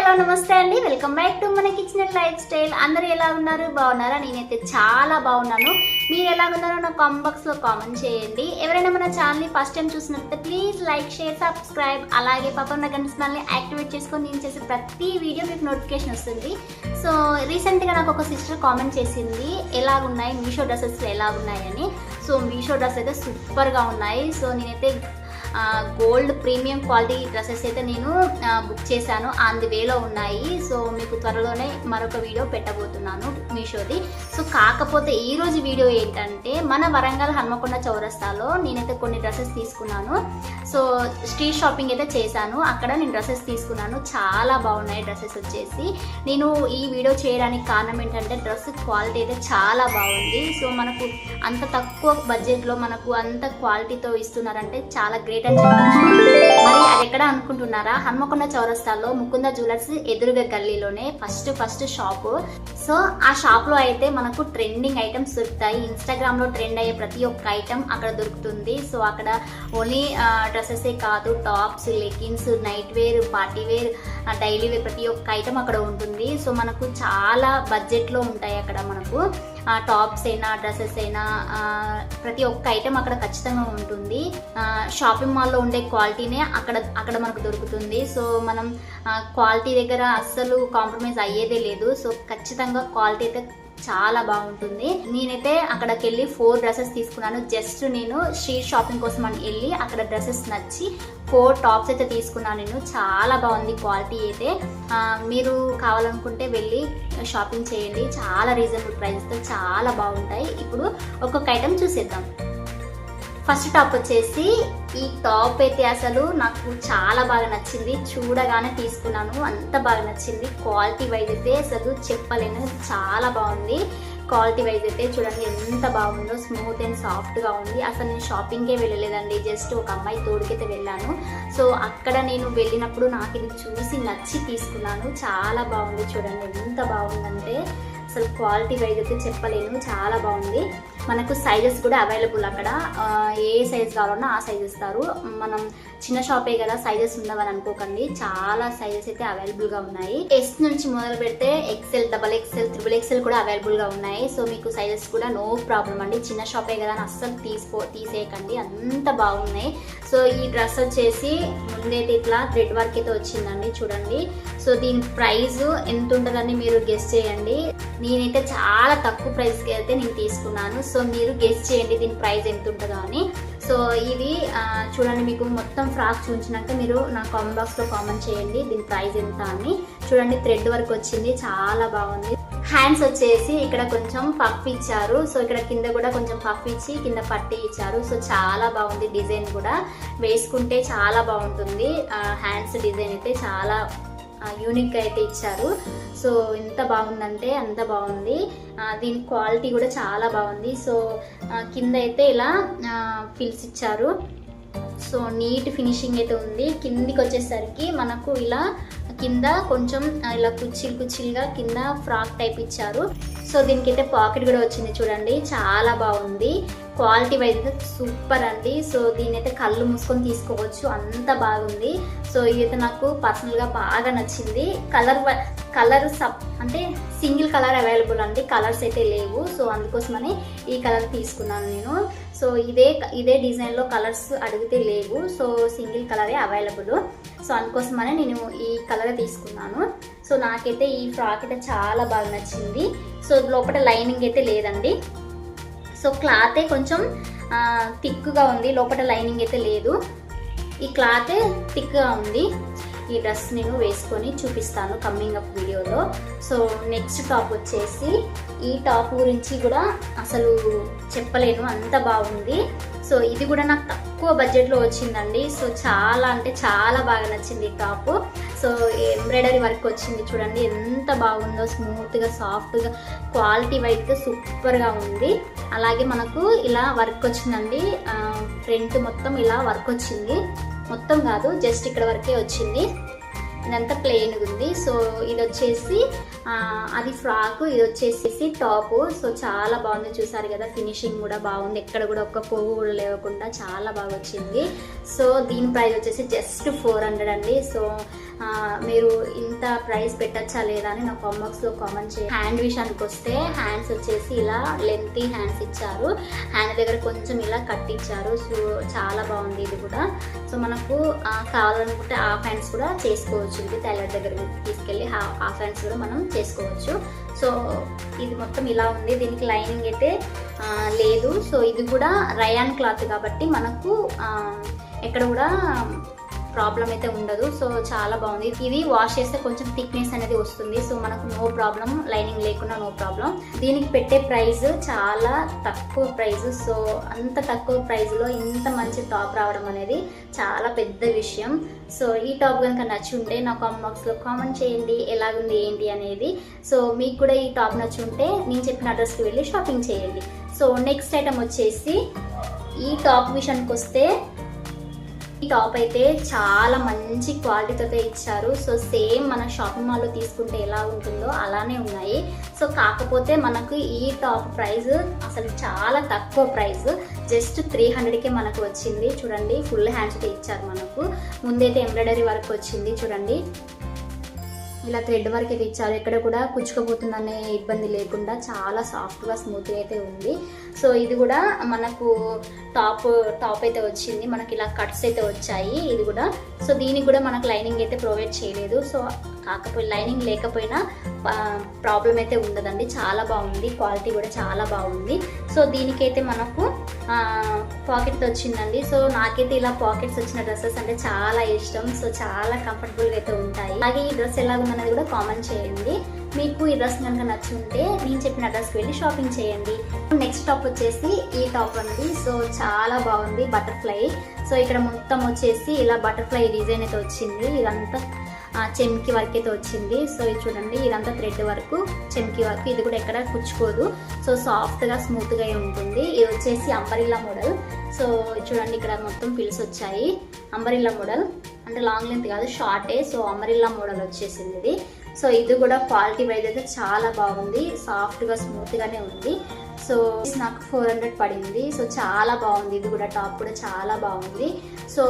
Hello నమస్తే అండి, welcome back to మన కిచెన్ లైఫ్ స్టైల్. అందరూ ఎలా ఉన్నారు? బాగున్నారా? నేనైతే చాలా బాగున్నాను. మీరు ఎలా ఉన్నారో నా కామెంట్ బాక్స్ లో కామెంట్ చేయండి. ఎవరైనా మన ఛానల్ ని ఫస్ట్ టైం చూసినట్లయితే ప్లీజ్ లైక్, షేర్, సబ్స్క్రైబ్, అలాగే పక్కన గంట సింబల్ని యాక్టివేట్ చేసుకొని నేను చేసే ప్రతి వీడియో మీకు నోటిఫికేషన్ వస్తుంది. సో రీసెంట్ గా నాకు ఒక సిస్టర్ కామెంట్ చేసింది, ఎలా ఉన్నాయి మీషో డ్రెస్సెస్ ఎలా ఉన్నాయని. సో మీషో డ్రెస్ అయితే సూపర్ గా ఉన్నాయి. సో నేనైతే గోల్డ్ ప్రీమియం క్వాలిటీ డ్రెస్సెస్ అయితే నేను బుక్ చేశాను, ఆన్ ది వేలో ఉన్నాయి. సో మీకు త్వరలోనే మరొక వీడియో పెట్టబోతున్నాను మీషోది. సో కాకపోతే ఈరోజు వీడియో ఏంటంటే, మన వరంగల్ హన్మకొండ చౌరస్తాలో నేనైతే కొన్ని డ్రెస్సెస్ తీసుకున్నాను. సో స్ట్రీట్ షాపింగ్ అయితే చేశాను, అక్కడ నేను డ్రెస్సెస్ తీసుకున్నాను. చాలా బాగున్నాయి డ్రెస్సెస్ వచ్చేసి. నేను ఈ వీడియో చేయడానికి కారణం ఏంటంటే, డ్రెస్ క్వాలిటీ అయితే చాలా బాగుంది. సో మనకు అంత తక్కువ బడ్జెట్లో మనకు అంత క్వాలిటీతో ఇస్తున్నారంటే చాలా గ్రేట్ అని చెప్పచ్చు. మరి అది ఎక్కడ అనుకుంటున్నారా? హన్మకొండ చౌరస్తాలో ముకుంద జ్యువెలర్స్ ఎదురుగా గల్లీలోనే ఫస్ట్ షాపు. సో ఆ షాప్ లో అయితే మనకు ట్రెండింగ్ ఐటమ్స్ దొరుకుతాయి. ఇన్స్టాగ్రామ్ లో ట్రెండ్ అయ్యే ప్రతి ఒక్క ఐటమ్ అక్కడ దొరుకుతుంది. సో అక్కడ ఓన్లీ డ్రెస్సెసే కాదు, tops, leggings, night wear, party wear, daily wear ప్రతి ఒక్క ఐటమ్ అక్కడ ఉంటుంది. సో మనకు చాలా బడ్జెట్ లో ఉంటాయి అక్కడ. మనకు టాప్స్ అయినా డ్రెస్సెస్ అయినా ప్రతి ఒక్క ఐటమ్ అక్కడ ఖచ్చితంగా ఉంటుంది. షాపింగ్ మాల్లో ఉండే క్వాలిటీనే అక్కడ మనకు దొరుకుతుంది. సో మనం క్వాలిటీ దగ్గర అస్సలు కాంప్రమైజ్ అయ్యేదే లేదు. సో ఖచ్చితంగా క్వాలిటీ అయితే చాలా బాగుంటుంది. నేనైతే అక్కడికి వెళ్ళి 4 డ్రెస్సెస్ తీసుకున్నాను. జస్ట్ నేను స్ట్రీట్ షాపింగ్ కోసం అని వెళ్ళి అక్కడ డ్రెస్సెస్ నచ్చి 4 టాప్స్ అయితే తీసుకున్నాను. నేను చాలా బాగుంది క్వాలిటీ అయితే. మీరు కావాలనుకుంటే వెళ్ళి షాపింగ్ చేయండి, చాలా రీజనబుల్ ప్రైస్తో చాలా బాగుంటాయి. ఇప్పుడు ఒక్కొక్క ఐటమ్ చూసేద్దాం. ఫస్ట్ టాప్ వచ్చేసి, ఈ టాప్ అయితే అసలు నాకు చాలా బాగా నచ్చింది. చూడగానే తీసుకున్నాను, అంత బాగా నచ్చింది. క్వాలిటీ వైజ్ అయితే అసలు చెప్పలేను, చాలా బాగుంది. క్వాలిటీ వైజ్ అయితే చూడండి ఎంత బాగుందో, స్మూత్ అండ్ సాఫ్ట్గా ఉంది. అసలు నేను షాపింగ్కే వెళ్ళలేదండి, జస్ట్ ఒక అమ్మాయి తోడుకైతే వెళ్ళాను. సో అక్కడ నేను వెళ్ళినప్పుడు నాకు ఇది చూసి నచ్చి తీసుకున్నాను. చాలా బాగుంది, చూడండి ఎంత బాగుందంటే అసలు క్వాలిటీ వైజ్ అయితే చెప్పలేను, చాలా బాగుంది. మనకు సైజెస్ కూడా అవైలబుల్ అక్కడ. ఏ సైజ్ కావాలన్నా ఆ సైజ్ ఇస్తారు. మనం చిన్న షాపే కదా, సైజెస్ ఉండవని అనుకోకండి, చాలా సైజెస్ అయితే అవైలబుల్గా ఉన్నాయి. ఎస్ నుంచి మొదలు పెడితే XL, XXL, XXL కూడా అవైలబుల్గా ఉన్నాయి. సో మీకు సైజెస్ కూడా నో ప్రాబ్లం అండి. చిన్న షాపే కదా అని అస్సలు తీసేయకండి, అంత బాగున్నాయి. సో ఈ డ్రెస్ వచ్చేసి ముందైతే ఇట్లా థ్రెడ్ వర్క్ అయితే వచ్చిందండి, చూడండి. సో దీని ప్రైస్ ఎంత ఉంటుందని మీరు గెస్ చేయండి. నేనైతే చాలా తక్కువ ప్రైస్కి అయితే నేను తీసుకున్నాను. సో మీరు గెస్ చేయండి దీని ప్రైస్ ఎంత ఉంటుందో అని. సో ఇది చూడండి, మీకు మొత్తం ఫ్రాక్ చూపించినాక మీరు నా కామెంట్ బాక్స్లో కామెంట్ చేయండి దీని ప్రైస్ ఎంత అని. చూడండి థ్రెడ్ వర్క్ వచ్చింది, చాలా బాగుంది. హ్యాండ్స్ వచ్చేసి ఇక్కడ కొంచెం పఫ్ ఇచ్చారు. సో ఇక్కడ కింద కూడా కొంచెం పఫ్ ఇచ్చి కింద పట్టి ఇచ్చారు. సో చాలా బాగుంది, డిజైన్ కూడా వేసుకుంటే చాలా బాగుంటుంది. హ్యాండ్స్ డిజైన్ అయితే చాలా యూనిక్గా అయితే ఇచ్చారు. సో ఎంత బాగుందంటే అంత బాగుంది. దీని క్వాలిటీ కూడా చాలా బాగుంది. సో కింద అయితే ఇలా ఫిల్స్ ఇచ్చారు. సో నీట్ ఫినిషింగ్ అయితే ఉంది. కిందికి వచ్చేసరికి మనకు ఇలా కింద కొంచెం ఇలా కుచ్చిలుగా కింద ఫ్రాక్ టైప్ ఇచ్చారు. సో దీనికైతే పాకెట్ కూడా వచ్చింది, చూడండి చాలా బాగుంది. క్వాలిటీ వైజ్ అయితే సూపర్ అండి. సో దీని అయితే కళ్ళు మూసుకొని తీసుకోవచ్చు, అంత బాగుంది. సో ఇదైతే నాకు పర్సనల్గా బాగా నచ్చింది. కలర్ అంటే సింగిల్ కలర్ అవైలబుల్ అండి, కలర్స్ అయితే లేవు. సో అందుకోసమని ఈ కలర్ తీసుకున్నాను నేను. సో ఇదే డిజైన్లో కలర్స్ అడిగితే లేవు. సో సింగిల్ కలరే అవైలబుల్. సో అందుకోసమనే నేను ఈ కలర్ తీసుకున్నాను. సో నాకైతే ఈ ఫ్రాక్ అయితే చాలా బాగా నచ్చింది. సో లోపల లైనింగ్ అయితే లేదండి. సో క్లాతే కొంచెం థిక్గా ఉంది, లోపల లైనింగ్ అయితే లేదు. ఈ క్లాతే థిక్గా ఉంది. ఈ డ్రెస్ నేను వేసుకొని చూపిస్తాను కమ్మింగ్ అప్ వీడియోలో. సో నెక్స్ట్ టాప్ వచ్చేసి, ఈ టాప్ గురించి కూడా అసలు చెప్పలేను, అంత బాగుంది. సో ఇది కూడా నాకు తక్కువ బడ్జెట్లో వచ్చిందండి. సో చాలా అంటే చాలా బాగా నచ్చింది ఈ టాప్. సో ఎంబ్రాయిడరీ వర్క్ వచ్చింది, చూడండి ఎంత బాగుందో, స్మూత్గా సాఫ్ట్గా, క్వాలిటీ వైజ్ సూపర్గా ఉంది. అలాగే మనకు ఇలా వర్క్ వచ్చిందండి, ఫ్రంట్ మొత్తం ఇలా వర్క్ వచ్చింది. మొత్తం కాదు, జస్ట్ ఇక్కడ వరకే వచ్చింది. ఇదంతా ప్లెయిన్ ఉంది. సో ఇది వచ్చేసి అది ఫ్రాక్, ఇది వచ్చేసి టాప్. సో చాలా బాగుంది, చూసారు కదా, ఫినిషింగ్ కూడా బాగుంది, ఎక్కడ కూడా ఒక్క పువ్వు కూడా లేకుండా చాలా బాగా వచ్చింది. సో దీని ప్రైస్ వచ్చేసి జస్ట్ 400 అండి. సో మీరు ఇంత ఇంత ప్రైస్ పెట్టచ్చా లేదా అని నా కామెంట్ బాక్స్ లో కామెంట్ చేయండి. హ్యాండ్ విషయానికి వస్తే హ్యాండ్స్ వచ్చేసి ఇలా లెంతీ హ్యాండ్స్ ఇచ్చారు, హ్యాండ్ దగ్గర కొంచెం ఇలా కట్టించారు. సో చాలా బాగుంది ఇది కూడా. సో మనకు కావాలనుకుంటే హాఫ్ హ్యాండ్స్ కూడా చేసుకోవచ్చు, ఇది టైలర్ దగ్గర తీసుకెళ్ళి హాఫ్ హ్యాండ్స్ కూడా మనం చేసుకోవచ్చు. సో ఇది మొత్తం ఇలా ఉంది, దీనికి లైనింగ్ అయితే లేదు. సో ఇది కూడా రయాన్ క్లాత్ కాబట్టి మనకు ఎక్కడ కూడా ప్రాబ్లం అయితే ఉండదు. సో చాలా బాగుంది. ఇది వాష్ చేస్తే కొంచెం థిక్నెస్ అనేది వస్తుంది. సో మనకు నో ప్రాబ్లం, లైనింగ్ లేకుండా నో ప్రాబ్లం. దీనికి పెట్టే ప్రైస్ చాలా తక్కువ ప్రైస్. సో అంత తక్కువ ప్రైస్లో ఇంత మంచి టాప్ రావడం అనేది చాలా పెద్ద విషయం. సో ఈ టాప్ కనుక నచ్చి ఉంటే నా కామెంట్ బాక్స్లో కామెంట్ చేయండి ఎలాగుంది ఏంటి అనేది. సో మీకు కూడా ఈ టాప్ నచ్చి ఉంటే నేను చెప్పిన అడ్రస్కి వెళ్ళి షాపింగ్ చేయండి. సో నెక్స్ట్ ఐటమ్ వచ్చేసి ఈ టాప్ విషయానికి వస్తే ఈ టాప్ అయితే చాలా మంచి క్వాలిటీతో ఇచ్చారు. సో సేమ్ మన షాపింగ్ మాల్లో తీసుకుంటే ఎలా ఉంటుందో అలానే ఉన్నాయి. సో కాకపోతే మనకు ఈ టాప్ ప్రైస్ అసలు చాలా తక్కువ ప్రైస్, జస్ట్ 300కే మనకు వచ్చింది. చూడండి ఫుల్ హ్యాండ్స్ అయితే ఇచ్చారు మనకు. ముందైతే ఎంబ్రాయిడరీ వర్క్ వచ్చింది చూడండి, ఇలా థ్రెడ్ వర్క్ అయితే ఇచ్చారు. ఎక్కడ కూడా కుచ్చుకోపోతుందనే ఇబ్బంది లేకుండా చాలా సాఫ్ట్గా స్మూత్గా అయితే ఉంది. సో ఇది కూడా మనకు టాప్ అయితే వచ్చింది, మనకి ఇలా కట్స్ అయితే వచ్చాయి ఇది కూడా. సో దీనికి కూడా మనకు లైనింగ్ అయితే ప్రొవైడ్ చేయలేదు. సో కాకపోతే లైనింగ్ లేకపోయినా ప్రాబ్లం అయితే ఉండదండి, చాలా బాగుంది, క్వాలిటీ కూడా చాలా బాగుంది. సో దీనికైతే మనకు పాకెట్ వచ్చిందండి. సో నాకైతే ఇలా పాకెట్స్ వచ్చిన డ్రెస్సెస్ అంటే చాలా ఇష్టం. సో చాలా కంఫర్టబుల్గా అయితే ఉంటాయి. అలాగే ఈ డ్రెస్ ఎలా ఉందనేది కూడా కామెంట్ చేయండి. మీకు ఈ డ్రెస్ కనుక నచ్చి ఉంటే నేను చెప్పిన అడ్రస్కి వెళ్ళి షాపింగ్ చేయండి. నెక్స్ట్ టాప్ వచ్చేసి ఈ టాప్ అండి. సో చాలా బాగుంది, బటర్ఫ్లై. సో ఇక్కడ మొత్తం వచ్చేసి ఇలా బటర్ఫ్లై డిజైన్ అయితే వచ్చింది. ఇదంతా చెమ్కి వర్క్ అయితే వచ్చింది. సో ఇది చూడండి, ఇదంతా థ్రెడ్ వర్క్, చెమ్కి వర్క్. ఇది కూడా ఎక్కడ కుచ్చుకోదు. సో సాఫ్ట్గా స్మూత్గా ఉంటుంది. ఇది వచ్చేసి అంబరిల్లా మోడల్. సో చూడండి ఇక్కడ మొత్తం పిల్స్ వచ్చాయి. అంబరిల్లా మోడల్ అంటే లాంగ్ లెంత్ కాదు, షార్టే. సో అంబరిల్లా మోడల్ వచ్చేసింది ఇది. సో ఇది కూడా క్వాలిటీ వైజ్ అయితే చాలా బాగుంది, సాఫ్ట్గా స్మూత్గానే ఉంది. సో నాకు 400 పడింది. సో చాలా బాగుంది, ఇది కూడా టాప్ కూడా చాలా బాగుంది. సో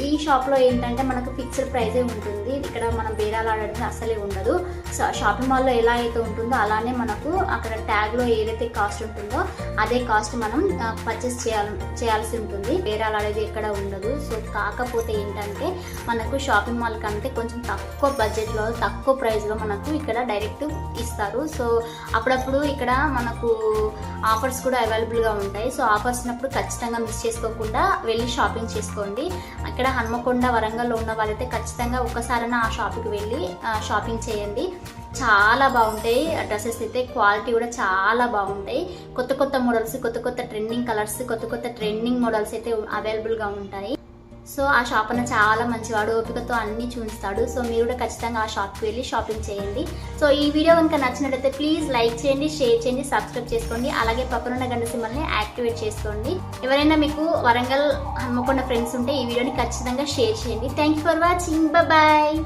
ఈ షాప్లో ఏంటంటే మనకు ఫిక్స్డ్ ప్రైజే ఉంటుంది, ఇక్కడ మనం బేరాలు ఆడడం అసలే ఉండదు. సో షాపింగ్ మాల్లో ఎలా అయితే ఉంటుందో అలానే మనకు అక్కడ ట్యాగ్లో ఏదైతే కాస్ట్ ఉంటుందో అదే కాస్ట్ మనం పర్చేస్ చేయాల్సి ఉంటుంది, బేరాలు ఆడేది ఎక్కడ ఉండదు. సో కాకపోతే ఏంటంటే మనకు షాపింగ్ మాల్ కంటే కొంచెం తక్కువ బడ్జెట్లో తక్కువ ప్రైస్లో మనకు ఇక్కడ డైరెక్ట్ ఇస్తారు. సో అప్పుడప్పుడు ఇక్కడ మనకు ఆఫర్స్ కూడా అవైలబుల్గా ఉంటాయి. సో ఆఫర్స్ ఉన్నప్పుడు ఖచ్చితంగా మిస్ చేసుకోకుండా వెళ్ళి షాపింగ్ చేసుకోండి. అక్కడ హన్మకొండ, వరంగల్లో ఉన్న వాళ్ళైతే ఖచ్చితంగా ఒక్కసారైనా ఆ షాప్కి వెళ్ళి షాపింగ్ చేయండి. చాలా బాగుంటాయి డ్రెస్సెస్ అయితే, క్వాలిటీ కూడా చాలా బాగుంటాయి. కొత్త కొత్త మోడల్స్, కొత్త కొత్త ట్రెండింగ్ కలర్స్, కొత్త కొత్త ట్రెండింగ్ మోడల్స్ అయితే అవైలబుల్గా ఉంటాయి. సో ఆ షాప్ అన్న చాలా మంచివాడు, ఓపికతో అన్ని చూపిస్తాడు. సో మీరు కూడా ఖచ్చితంగా ఆ షాప్కి వెళ్ళి షాపింగ్ చేయండి. సో ఈ వీడియో కనుక నచ్చినట్లయితే ప్లీజ్ లైక్ చేయండి, షేర్ చేయండి, సబ్స్క్రైబ్ చేసుకోండి. అలాగే పక్కనున్న గంట సింబల్ని యాక్టివేట్ చేసుకోండి. ఎవరైనా మీకు వరంగల్, హన్మకొండ ఫ్రెండ్స్ ఉంటే ఈ వీడియోని ఖచ్చితంగా షేర్ చేయండి. Thank you for watching, bye.